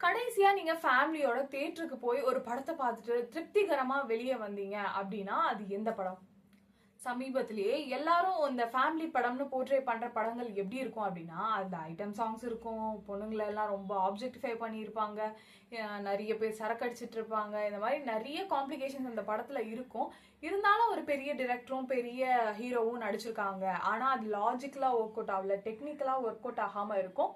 கடைசியா நீங்க ஃபேமிலியோட தியேட்டருக்கு போய் ஒரு படத்தை பார்த்துட்டு திருப்திகரமா வெளியே வந்தீங்க அப்படின்னா அது எந்த படம்? சமீபத்திலேயே எல்லாரும் இந்த ஃபேமிலி படம்னு போர்ட்ரே பண்ற படங்கள் எப்படி இருக்கும் அப்படின்னா, அந்த ஐட்டம் சாங்ஸ் இருக்கும், பொண்ணுங்களை எல்லாம் ரொம்ப ஆப்ஜெக்டிஃபை பண்ணியிருப்பாங்க, நிறைய பேர் சரக்கு அடிச்சிட்டு இருப்பாங்க, இந்த மாதிரி நிறைய காம்ப்ளிகேஷன்ஸ் அந்த படத்துல இருக்கும். இருந்தாலும் ஒரு பெரிய டிரெக்டரும் பெரிய ஹீரோவும் நடிச்சிருக்காங்க. ஆனா அது லாஜிக்கலா ஒர்க் அவுட் ஆகல, டெக்னிக்கலா ஒர்க் அவுட் ஆகாம இருக்கும்.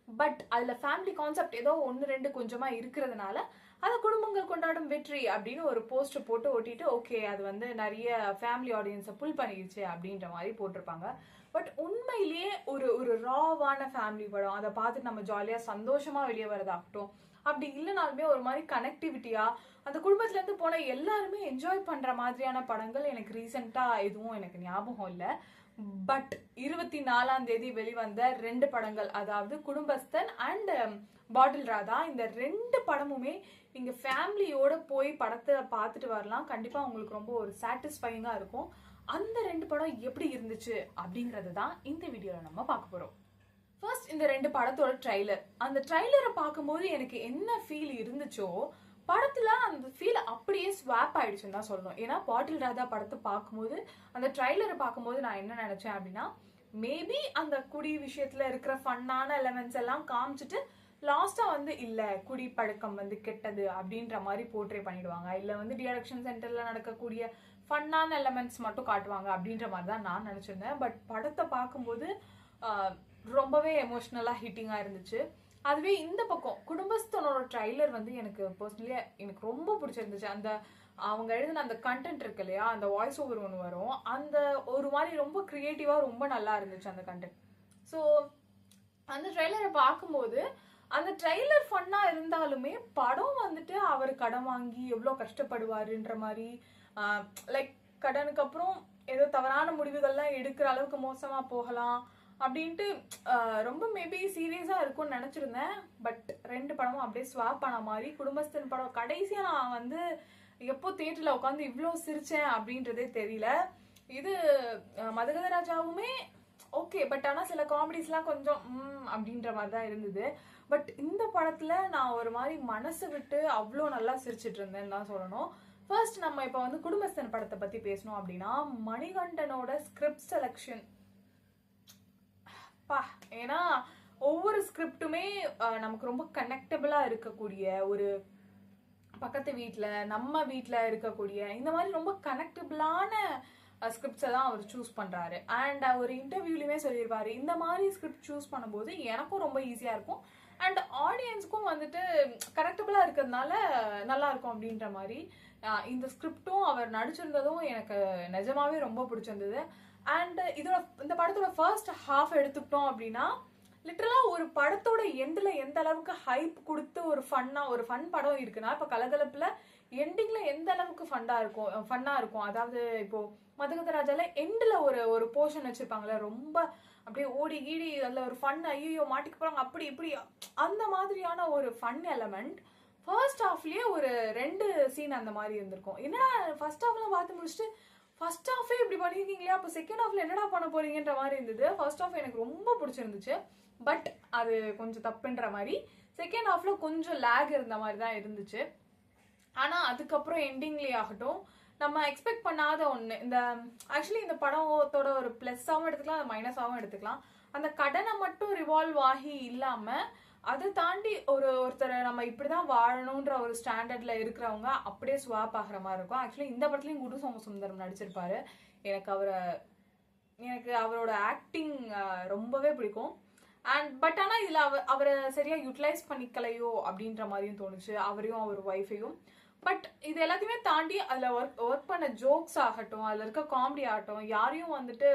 பட் அதுல ஃபேமிலி கான்செப்ட் ஏதோ ஒன்று ரெண்டு கொஞ்சமா இருக்கிறதுனால அதை குடும்பங்கள் கொண்டாடும் வெற்றி அப்படின்னு ஒரு போஸ்டர் போட்டு ஒட்டிட்டு ஓகே அது வந்து நிறைய ஃபேமிலி ஆடியன்ஸை புல் பண்ணிடுச்சு அப்படின்ற மாதிரி போட்டிருப்பாங்க. பட் உண்மையிலேயே ஒரு ஒரு ராவான ஃபேமிலி படம், அதை பார்த்துட்டு நம்ம ஜாலியா சந்தோஷமா வெளியே வரதாகட்டும், அப்படி இல்லைனாலுமே ஒரு மாதிரி கனெக்டிவிட்டியா அந்த குடும்பத்துல இருந்து போன எல்லாருமே என்ஜாய் பண்ற மாதிரியான படங்கள் எனக்கு ரீசெண்டா எதுவும் எனக்கு ஞாபகம் இல்லை. பட் 24ஆம் தேதி வெளிவந்த 2 படங்கள், அதாவது குடும்பஸ்தன் அண்ட் பாட்டில் ராதா, இந்த 2 படமுமே நீங்க ஃபேமிலியோட போய் படத்தை பார்த்துட்டு வரலாம். கண்டிப்பா உங்களுக்கு ரொம்ப ஒரு சாட்டிஸ்ஃபைங்கா இருக்கும். அந்த 2 படம் எப்படி இருந்துச்சு அப்படிங்கறது தான் இந்த வீடியோல நம்ம பார்க்க போறோம். ஃபர்ஸ்ட் இந்த 2 படத்தோட ட்ரைலர். அந்த ட்ரைலரை பார்க்கும்போது எனக்கு என்ன ஃபீல் இருந்துச்சோ படத்துல அந்த ஃபீல் அப்படியே ஸ்வாப் ஆயிடுச்சுன்னு தான் சொல்லணும். ஏன்னா பாட்டில் ராதா படத்தை பார்க்கும்போது அந்த ட்ரைலரை பார்க்கும்போது நான் என்ன நினைச்சேன் அப்படின்னா, மேபி அந்த குடி விஷயத்துல இருக்கிற ஃபன்னான எலமெண்ட்ஸ் எல்லாம் காமிச்சிட்டு லாஸ்டா வந்து இல்ல குடி பழக்கம் வந்து கெட்டது அப்படின்ற மாதிரி போர்ட்ரே பண்ணிடுவாங்க, இல்ல வந்து டிடக்ஷன் சென்டர்ல நடக்கக்கூடிய ஃபன்னான எலமெண்ட்ஸ் மட்டும் காட்டுவாங்க அப்படின்ற மாதிரி தான் நான் நினைச்சிருந்தேன். பட் படத்தை பார்க்கும்போது ரொம்பவே எமோஷ்னலா ஹிட்டிங்கா இருந்துச்சு. அதுவே இந்த பக்கம் குடும்பஸ்தனோட ட்ரைலர் வந்து எனக்கு பர்சனலியா எனக்கு ரொம்ப பிடிச்சிருந்துச்சு. அந்த அவங்க எழுதின அந்த கண்டென்ட் இருக்கு இல்லையா, அந்த வாய்ஸ் ஓவர் ஒன்று வரும், அந்த ஒரு மாதிரி ரொம்ப கிரியேட்டிவா ரொம்ப நல்லா இருந்துச்சு அந்த கண்டென்ட். ஸோ அந்த ட்ரைலரை பார்க்கும்போது அந்த ட்ரைலர் ஃபன்னா இருந்தாலுமே படம் வந்துட்டு அவர் கடன் வாங்கி எவ்வளோ கஷ்டப்படுவாருன்ற மாதிரி, லைக் கடனுக்கு அப்புறம் ஏதோ தவறான முடிவுகள்லாம் எடுக்கிற அளவுக்கு மோசமா போகலாம் அப்படின்ட்டு ரொம்ப மேபி சீரியஸா இருக்கும்னு நினைச்சிருந்தேன். பட் 2 படமும் அப்படியே ஸ்வாப் ஆன மாதிரி. குடும்பஸ்தன் படம் கடைசியா நான் வந்து எப்போ தியேட்டர்ல உட்காந்து இவ்வளோ சிரிச்சேன் அப்படின்றதே தெரியல. இது மதகதராஜாவுமே ஓகே, பட் ஆனால் சில காமெடிஸ்லாம் கொஞ்சம் அப்படின்ற மாதிரி தான் இருந்தது. பட் இந்த படத்துல நான் ஒரு மாதிரி மனசு விட்டு அவ்வளோ நல்லா சிரிச்சிட்டு இருந்தேன்னு தான் சொல்லணும். ஃபர்ஸ்ட் நம்ம இப்போ வந்து குடும்பஸ்தன் படத்தை பத்தி பேசணும் அப்படின்னா, மணிகண்டனோட ஸ்கிரிப்ட் செலக்ஷன் ஏன்னா ஒவ்வொரு ஸ்கிரிப்டுமே நமக்கு ரொம்ப கனெக்டபிளா இருக்கக்கூடிய, ஒரு பக்கத்து வீட்டில் நம்ம வீட்டில் இருக்கக்கூடிய இந்த மாதிரி ரொம்ப கனெக்டபிளான ஸ்கிரிப்ட்ஸை தான் அவர் சூஸ் பண்றாரு. அண்ட் அவர் இன்டர்வியூலையுமே சொல்லியிருப்பாரு, இந்த மாதிரி ஸ்கிரிப்ட் சூஸ் பண்ணும்போது எனக்கும் ரொம்ப ஈஸியா இருக்கும் அண்ட் ஆடியன்ஸ்க்கும் வந்துட்டு கனெக்டபிளா இருக்கிறதுனால நல்லா இருக்கும் அப்படின்ற மாதிரி. இந்த ஸ்கிரிப்டும் அவர் நடிச்சிருந்ததும் எனக்கு நிஜமாவே ரொம்ப பிடிச்சிருந்தது. அண்ட் இதோட இந்த படத்தோட ஃபர்ஸ்ட் ஹாஃப் எடுத்துக்கிட்டோம் அப்படின்னா, லிட்டரலா ஒரு படத்தோட எண்ட்ல எந்த அளவுக்கு ஹைப் கொடுத்து ஒரு ஃபன் படம் இருக்குன்னா, இப்ப கலகலப்புல எண்டிங்ல எந்த அளவுக்கு ஃபன்னா இருக்கும். அதாவது இப்போ மதகதராஜால எண்ட்ல ஒரு போர்ஷன் வச்சிருப்பாங்கல்ல, ரொம்ப அப்படியே ஓடி கீடி அதுல ஒரு ஃபன், ஐயோ மாட்டிக்க போறாங்க அப்படி இப்படி, அந்த மாதிரியான ஒரு ஃபன் எலமெண்ட் ஃபர்ஸ்ட் ஹாஃப்லயே ஒரு 2 சீன் அந்த மாதிரி இருந்திருக்கும். என்னடா ஃபர்ஸ்ட் ஹாஃப்லாம் பார்த்து முடிச்சுட்டு ஃபர்ஸ்ட் ஹாஃபே இப்படி பண்ணியிருக்கீங்களே, அப்போ செகண்ட் ஹாஃப்ல என்னடா பண்ண போறீங்கன்ற மாதிரி இருந்தது. ஃபர்ஸ்ட் ஹாஃப் எனக்கு ரொம்ப பிடிச்சிருந்துச்சு. பட் அது கொஞ்சம் தப்புன்ற மாதிரி. செகண்ட் ஹாஃப்ல கொஞ்சம் லேக் இருந்த மாதிரி தான் இருந்துச்சு. ஆனா அதுக்கப்புறம் எண்டிங்லேயே ஆகட்டும், நம்ம எக்ஸ்பெக்ட் பண்ணாத ஒன்று, இந்த ஆக்சுவலி இந்த படத்தோட ஒரு பிளஸ்ஸாகவும் எடுத்துக்கலாம், அது மைனஸாகவும் எடுத்துக்கலாம். அந்த கடனை மட்டும் ரிவால்வ் ஆகி இல்லாம அதை தாண்டி ஒருத்தரை நம்ம இப்படிதான் வாழணும்ன்ற ஒரு ஸ்டாண்டர்ட்ல இருக்கிறவங்க அப்படியே ஸ்வாப் ஆகிற மாதிரி இருக்கும். ஆக்சுவலி இந்த படத்துலயும் குரு சோமசுந்தரம் நடிச்சிருப்பாரு. எனக்கு அவரோட ஆக்டிங் ரொம்பவே பிடிக்கும். பட் ஆனால் இதில் அவரை சரியா யூட்டிலைஸ் பண்ணிக்கலையோ அப்படின்ற மாதிரியும் தோணுச்சு, அவரையும் அவர் ஒய்ஃபையும். பட் இது எல்லாத்தையுமே தாண்டி அதில் ஒர்க் பண்ண ஜோக்ஸ் ஆகட்டும், அதில் இருக்க காமெடி ஆகட்டும், யாரையும் வந்துட்டு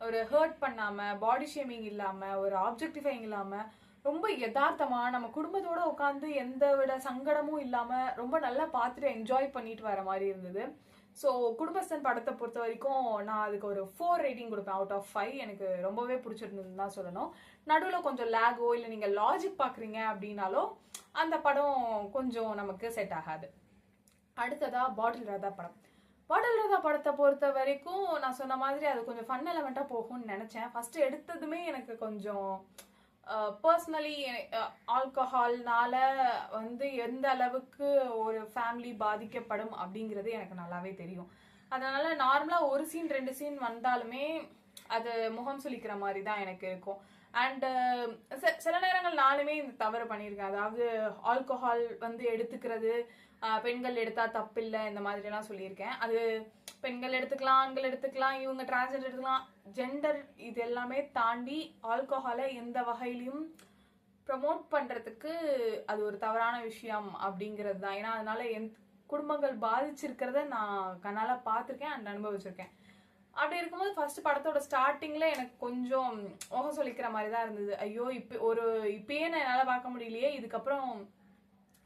ஒரு ஹர்ட் பண்ணாம, பாடி ஷேமிங் இல்லாம, ஒரு ஆப்ஜெக்டிஃபைங் இல்லாம, ரொம்ப யதார்த்தமா நம்ம குடும்பத்தோட உட்காந்து எந்த விட சங்கடமும் இல்லாம ரொம்ப நல்லா பார்த்துட்டு என்ஜாய் பண்ணிட்டு வர மாதிரி இருந்தது. ஸோ குடும்பஸ்தன் படத்தை பொறுத்த வரைக்கும் நான் அதுக்கு ஒரு 4 ரேட்டிங் கொடுப்பேன் அவுட் ஆஃப் 5. எனக்கு ரொம்பவே பிடிச்சிருந்ததுன்னு தான் சொல்லணும். நடுவில் கொஞ்சம் லேகோ இல்லை நீங்கள் லாஜிக் பார்க்குறீங்க அப்படின்னாலும் அந்த படம் கொஞ்சம் நமக்கு செட் ஆகாது. அடுத்ததா பாட்டில் ராதா படம். பாட்டில் ராதா படத்தை பொறுத்த வரைக்கும் நான் சொன்ன மாதிரி அது கொஞ்சம் ஃபன் எலமெண்ட்டாக போகும்னு நினச்சேன். ஃபர்ஸ்ட் எடுத்ததுமே எனக்கு கொஞ்சம் பர்சனலி ஆல்கஹால்னால வந்து எந்த அளவுக்கு ஒரு ஃபேமிலி பாதிக்கப்படும் அப்படிங்கிறது எனக்கு நல்லாவே தெரியும். அதனால நார்மலா ஒரு சீன் 2 சீன் வந்தாலுமே அது முகம் சுளிக்கிற மாதிரி தான் எனக்கு இருக்கும். அண்ட் சில நேரங்கள் நானுமே இந்த தவறு பண்ணியிருக்கேன். அதாவது ஆல்கஹால் வந்து எடுத்துக்கிறது பெண்கள் எடுத்தா தப்பில்லை இந்த மாதிரி எல்லாம் சொல்லியிருக்கேன். அது பெண்கள் எடுத்துக்கலாம், ஆண்கள் எடுத்துக்கலாம், இவங்க டிரான்ஸ்ஜெண்டர் எடுத்துக்கலாம், ஜெண்டர் இது எல்லாமே தாண்டி ஆல்கஹாலை எந்த வகையிலையும் ப்ரமோட் பண்றதுக்கு அது ஒரு தவறான விஷயம் அப்படிங்கிறது தான். ஏன்னா அதனால குடும்பங்கள் பாதிச்சிருக்கிறத நான் கண்ணால பார்த்துருக்கேன் அண்ட் அனுபவிச்சிருக்கேன். அப்படி இருக்கும்போது ஃபர்ஸ்ட் படத்தோட ஸ்டார்டிங்ல எனக்கு கொஞ்சம் முகம் சொல்லிக்கிற மாதிரி தான் இருந்தது. ஐயோ இப்பயே நான் என்னால் பார்க்க முடியலையே, இதுக்கப்புறம்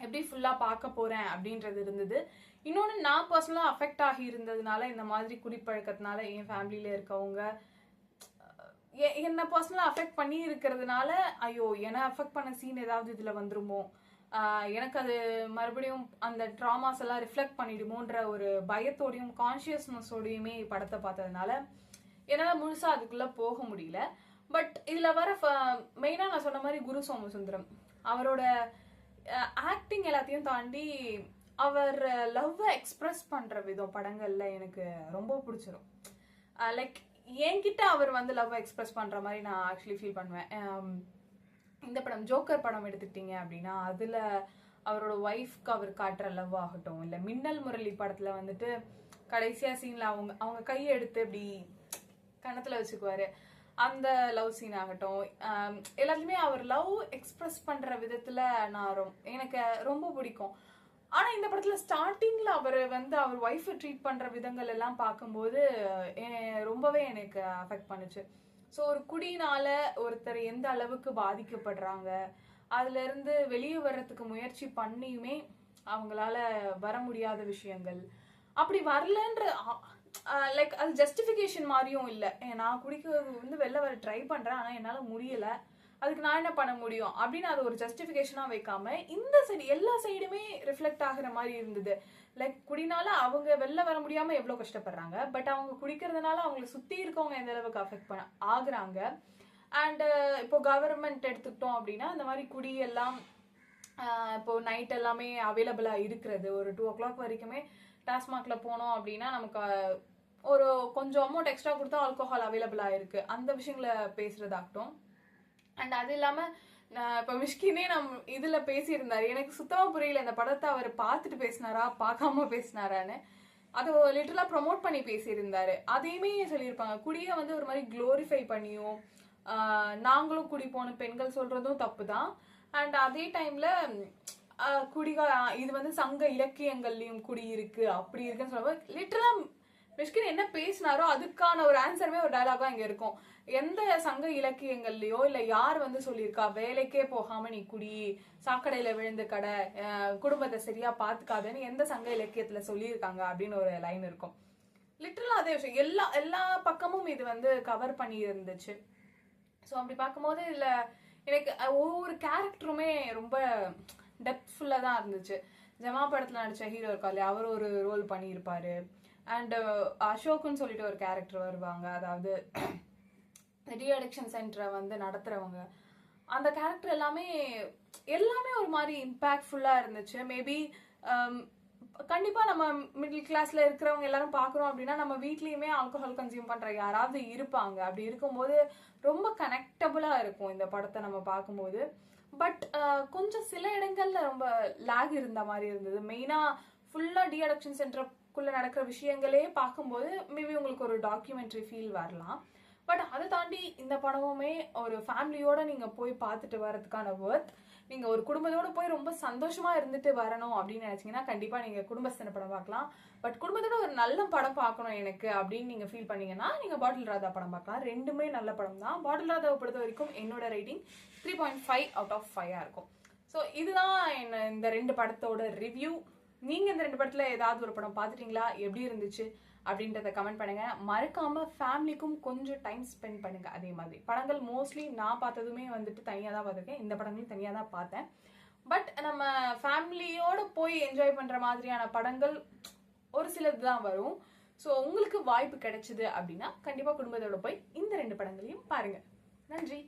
எப்படி ஃபுல்லா பார்க்க போறேன் அப்படின்றது இருந்தது. இன்னொன்று, நான் பர்சனலா அஃபெக்ட் ஆகி இருந்ததுனால, இந்த மாதிரி குடிப்பழக்கத்தினால என் ஃபேமிலியில இருக்கவங்க என்ன பர்சனலா அஃபெக்ட் பண்ணி இருக்கிறதுனால, ஐயோ என்னை அஃபெக்ட் பண்ண சீன் ஏதாவது இதுல வந்துருமோ, எனக்கு அது மறுபடியும் அந்த ட்ராமாஸ் எல்லாம் ரிஃப்ளெக்ட் பண்ணிடுமோன்ற ஒரு பயத்தோடையும் கான்சியஸ்னஸோடையுமே படத்தை பார்த்ததுனால என்னால் முழுசா அதுக்குள்ள போக முடியல. பட் இதுல வர மெயினா நான் சொன்ன மாதிரி குரு சோமசுந்தரம் அவரோட ஆக்டிங் எல்லாத்தையும் தாண்டி அவர் லவ்வை எக்ஸ்பிரஸ் பண்ற விதம் படங்கள்ல எனக்கு ரொம்ப பிடிச்சிரும். லைக் என்கிட்ட அவர் வந்து லவ் எக்ஸ்பிரஸ் பண்ற மாதிரி நான் ஆக்சுவலி ஃபீல் பண்ணுவேன். இந்த படம் ஜோக்கர் படம் எடுத்துக்கிட்டீங்க அப்படின்னா அதுல அவரோட ஒய்ஃப்க்கு அவர் காட்டுற லவ் ஆகட்டும், இல்ல மின்னல் முரளி படத்துல வந்துட்டு கடைசியா சீன்ல அவங்க கையை எடுத்து இப்படி கணத்துல வச்சுக்குவாரு, அந்த லவ் சீன் ஆகட்டும், எல்லாத்துலயுமே அவர் லவ் எக்ஸ்பிரஸ் பண்ற விதத்துல எனக்கு ரொம்ப பிடிக்கும். ஆனா இந்த படத்துல ஸ்டார்டிங்ல அவர் வந்து அவர் ஒய்ஃபை ட்ரீட் பண்ற விதங்கள் எல்லாம் பார்க்கும்போது ரொம்பவே எனக்கு அஃபெக்ட் பண்ணுச்சு. ஸோ ஒரு குடினால ஒருத்தர் எந்த அளவுக்கு பாதிக்கப்படுறாங்க, அதுல இருந்து வெளியே வர்றதுக்கு முயற்சி பண்ணியுமே அவங்களால வர முடியாத விஷயங்கள், அப்படி வரலன்ற லைக் அது ஜஸ்டிஃபிகேஷன் மாதிரியும் இல்லை. நான் குடிக்க வந்து வெளில வர ட்ரை பண்றேன் ஆனா என்னால முடியல, அதுக்கு நான் என்ன பண்ண முடியும் அப்படின்னு அது ஒரு ஜஸ்டிஃபிகேஷனா வைக்காம இந்த சைடு எல்லா சைடுமே ரிஃப்ளெக்ட் ஆகுற மாதிரி இருந்தது. லைக் குடினால அவங்க வெளில வர முடியாம எவ்வளவு கஷ்டப்படுறாங்க, பட் அவங்க குடிக்கிறதுனால அவங்களை சுத்தி இருக்கவங்க எந்த அளவுக்கு அஃபெக்ட் ஆகுறாங்க. அண்ட் இப்போ கவர்மெண்ட் எடுத்துக்கிட்டோம் அப்படின்னா இந்த மாதிரி குடி எல்லாம் இப்போ நைட் எல்லாமே அவைலபிளா இருக்கிறது, ஒரு 2 o'clock வரைக்குமே டாஸ்மாக்ல போனோம் அப்படின்னா நமக்கு ஒரு கொஞ்சம் அமௌண்ட் எக்ஸ்ட்ரா கொடுத்தா ஆல்கோஹால் அவைலபிளா இருக்கு, அந்த விஷயங்களை பேசுறதாகட்டும். அண்ட் அது இல்லாம இப்ப மிஷ்கினே இதுல பேசியிருந்தாரு, எனக்கு சுத்தமா புரியல இந்த படத்தை அவர் பார்த்துட்டு பேசினாரா பார்க்காம பேசினாரான்னு. அது லிட்டரலா ப்ரொமோட் பண்ணி பேசியிருந்தாரு. அதையுமே சொல்லியிருப்பாங்க, குடிய வந்து ஒரு மாதிரி குளோரிஃபை பண்ணியும் நாங்களும் குடி போன பெண்கள் சொல்றதும் தப்பு தான். அண்ட் அதே டைம்ல இது வந்து சங்க இலக்கியங்கள்லயும் குடி இருக்கு அப்படி இருக்குன்னு சொல்லுவாங்க. லிட்டரலா மிஷ்கின் என்ன பேசினாரோ அதுக்கான ஒரு ஆன்சருமே ஒரு டயலாகா இங்க இருக்கும். எந்த சங்க இலக்கியங்கள்லயோ இல்ல யார் வந்து சொல்லியிருக்கா வேலைக்கே போகாம நீ குடி, சாக்கடையில விழுந்து கடை, குடும்பத்தை சரியா பாத்துக்காதுன்னு எந்த சங்க இலக்கியத்துல சொல்லியிருக்காங்க அப்படின்னு ஒரு லைன் இருக்கும். லிட்டரலா அதே விஷயம் எல்லா பக்கமும் இது வந்து கவர் பண்ணி இருந்துச்சு. ஸோ அப்படி பார்க்கும்போது இதுல எனக்கு ஒவ்வொரு கேரக்டருமே ரொம்ப டெப்த்ஃபுல்லா தான் இருந்துச்சு. ஜமா படத்துல நடிச்ச ஹீரோ இருக்கா இல்லையா, அவர் ஒரு ரோல் பண்ணியிருப்பாரு. அண்ட் அசோக்குன்னு சொல்லிட்டு ஒரு கேரக்டர் வருவாங்க, அதாவது டி அடிக்ஷன் சென்டரை வந்து நடத்துறவங்க. அந்த கேரக்டர் எல்லாமே ஒரு மாதிரி இம்பாக்ட்ஃபுல்லா இருந்துச்சு. மேபி கண்டிப்பா நம்ம மிடில் கிளாஸ்ல இருக்கிறவங்க எல்லாரும் பாக்குறோம் அப்படின்னா நம்ம வீட்லயுமே ஆல்கஹால் கன்சியூம் பண்ற யாராவது இருப்பாங்க. அப்படி இருக்கும்போது ரொம்ப கனெக்டபிளா இருக்கும் இந்த படத்தை நம்ம பார்க்கும்போது. பட் கொஞ்சம் சில இடங்கள்ல ரொம்ப லேக் இருந்த மாதிரி இருந்தது. மெயினா ஃபுல்லா டி அடிக்ஷன் சென்டருக்குள்ள நடக்கிற விஷயங்களே பார்க்கும்போது மேபி உங்களுக்கு ஒரு டாக்குமெண்ட்ரி ஃபீல் வரலாம். பட் அதை தாண்டி இந்த படமுமே ஒரு ஃபேமிலியோட நீங்க போய் பார்த்துட்டு வரதுக்கான ஒர்த். நீங்க ஒரு குடும்பத்தோட போய் ரொம்ப சந்தோஷமா இருந்துட்டு வரணும் அப்படின்னு நினைச்சீங்கன்னா கண்டிப்பா நீங்க குடும்பஸ்தன படம் பார்க்கலாம். பட் குடும்பத்தோட ஒரு நல்ல படம் பார்க்கணும் எனக்கு அப்படின்னு நீங்க ஃபீல் பண்ணீங்கன்னா நீங்க பாட்டில் ராதா படம் பார்க்கலாம். ரெண்டுமே நல்ல படம் தான். பாட்டில் ராதாவை பொறுத்த வரைக்கும் என்னோட ரேட்டிங் 3.5 out of 5 இருக்கும். ஸோ இதுதான் இந்த 2 படத்தோட ரிவ்யூ. நீங்க இந்த 2 படத்துல ஏதாவது ஒரு படம் பார்த்துட்டீங்களா, எப்படி இருந்துச்சு அப்படின்றத கமெண்ட் பண்ணுங்க. மறக்காம ஃபேமிலிக்கும் கொஞ்சம் டைம் ஸ்பெண்ட் பண்ணுங்க. அதே மாதிரி படங்கள் மோஸ்ட்லி நான் பார்த்ததுமே வந்துட்டு தனியாக தான் பார்த்துருக்கேன், இந்த படங்களையும் தனியாக தான் பார்த்தேன். பட் நம்ம ஃபேமிலியோட போய் என்ஜாய் பண்ற மாதிரியான படங்கள் ஒரு சிலது தான் வரும். ஸோ உங்களுக்கு வாய்ப்பு கிடைச்சது அப்படின்னா கண்டிப்பா குடும்பத்தோட போய் இந்த 2 படங்களையும் பாருங்க. நன்றி.